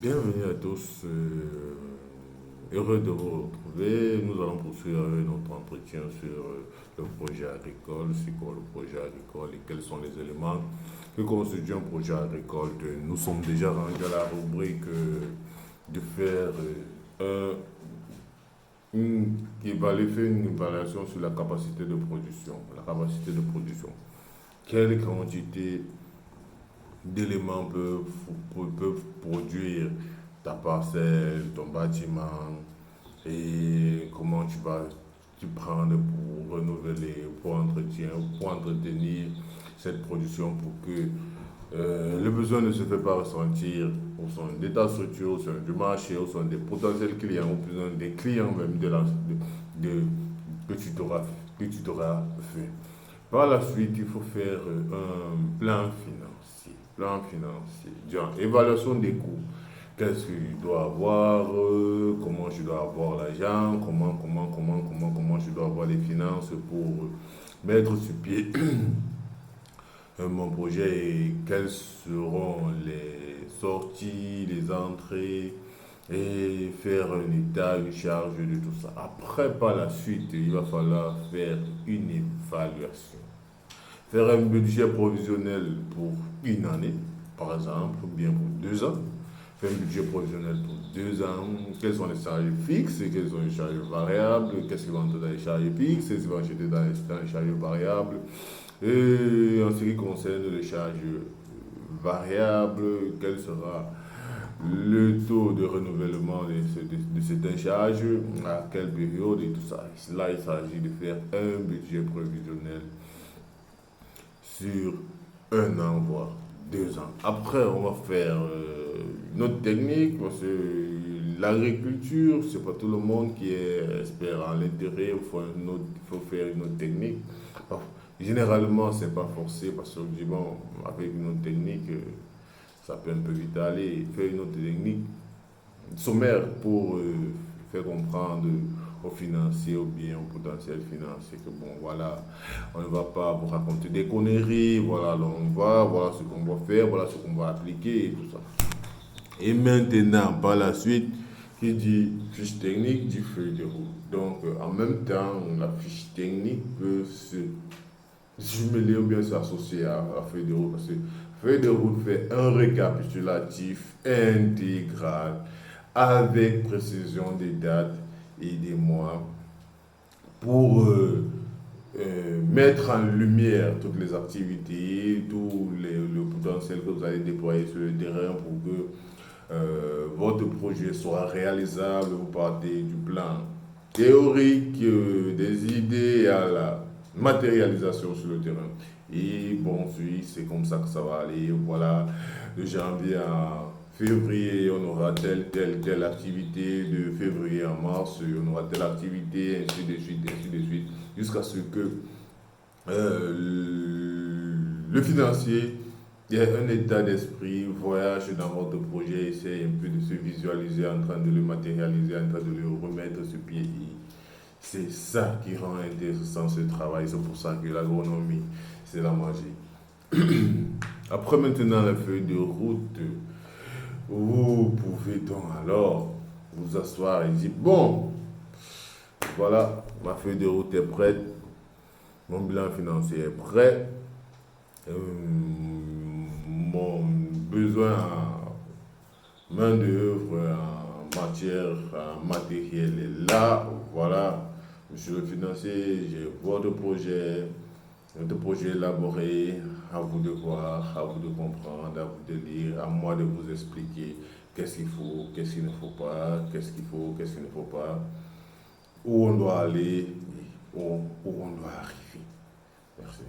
Bienvenue à tous, heureux de vous retrouver. Nous allons poursuivre notre entretien sur le projet agricole. C'est quoi le projet agricole et quels sont les éléments que constituent un projet agricole? Nous sommes déjà rendus à la rubrique de faire faire une évaluation sur la capacité de production. La capacité de production. Quelle quantité d'éléments peuvent produire ta parcelle, ton bâtiment et comment tu vas t'y prendre pour renouveler, pour entretenir cette production pour que le besoin ne se fait pas ressentir au sein de ta structure, au sein du marché, au sein des potentiels clients, au sein des clients même de- que tu t'auras fait. Par la suite, il faut faire un plan financier. Plan financier. Genre, évaluation des coûts. Qu'est-ce que je dois avoir, comment je dois avoir l'argent, comment je dois avoir les finances pour mettre sur pied mon projet et quelles seront les sorties, les entrées et faire un état, une charge de tout ça. Après, par la suite, il va falloir faire une évaluation. Faire un budget provisionnel pour une année, par exemple, ou bien pour 2 ans. Faire un budget provisionnel pour 2 ans. Quelles sont les charges fixes et quelles sont les charges variables? Qu'est-ce qui va entrer dans les charges fixes? Qu'est-ce qui va entrer dans les charges variables? Et en ce qui concerne les charges variables, quel sera le taux de renouvellement de cette charge, à quelle période et tout ça. Là, il s'agit de faire un budget prévisionnel sur 1 an, voire 2 ans. Après, on va faire une autre technique, parce que l'agriculture, c'est pas tout le monde qui est expert en l'intérêt, il faut faire une autre technique. Bon, généralement, c'est pas forcé, parce que bon, avec une autre technique, ça peut un peu vite aller. Faire une autre technique sommaire pour faire comprendre aux financiers ou bien au potentiel financier que bon voilà, on ne va pas vous raconter des conneries, voilà là on va, voilà ce qu'on va faire, voilà ce qu'on va appliquer et tout ça. Et maintenant, par la suite, qui dit fiche technique dit feuille de route. Donc en même temps, la fiche technique peut se jumeler ou bien s'associer à la feuille de route parce que feuille de route fait un récapitulatif intégral avec précision des dates et des mois pour mettre en lumière toutes les activités, le potentiel que vous allez déployer sur le terrain pour que votre projet soit réalisable. Vous partez du plan théorique, des idées à la matérialisation sur le terrain. Et bon, oui, c'est comme ça que ça va aller. Voilà, de janvier à février, on aura telle activité. De février à mars, on aura telle activité, ainsi de suite, jusqu'à ce que le financier il y a un état d'esprit, voyage dans votre projet, essaye un peu de se visualiser en train de le matérialiser, en train de le remettre sur pied. C'est ça qui rend intéressant ce travail. C'est pour ça que l'agronomie, c'est la magie. Après maintenant la feuille de route, vous pouvez donc alors vous asseoir et dire, bon, voilà, ma feuille de route est prête, mon bilan financier est prêt, euh, mon besoin en main-d'œuvre, en matière, en matériel est là. Voilà, monsieur le financier, j'ai votre projet élaboré. À vous de voir, à vous de comprendre, à vous de lire, à moi de vous expliquer qu'est-ce qu'il faut, qu'est-ce qu'il ne faut pas, qu'est-ce qu'il faut, qu'est-ce qu'il ne faut pas, où on doit aller, où on doit arriver. Merci.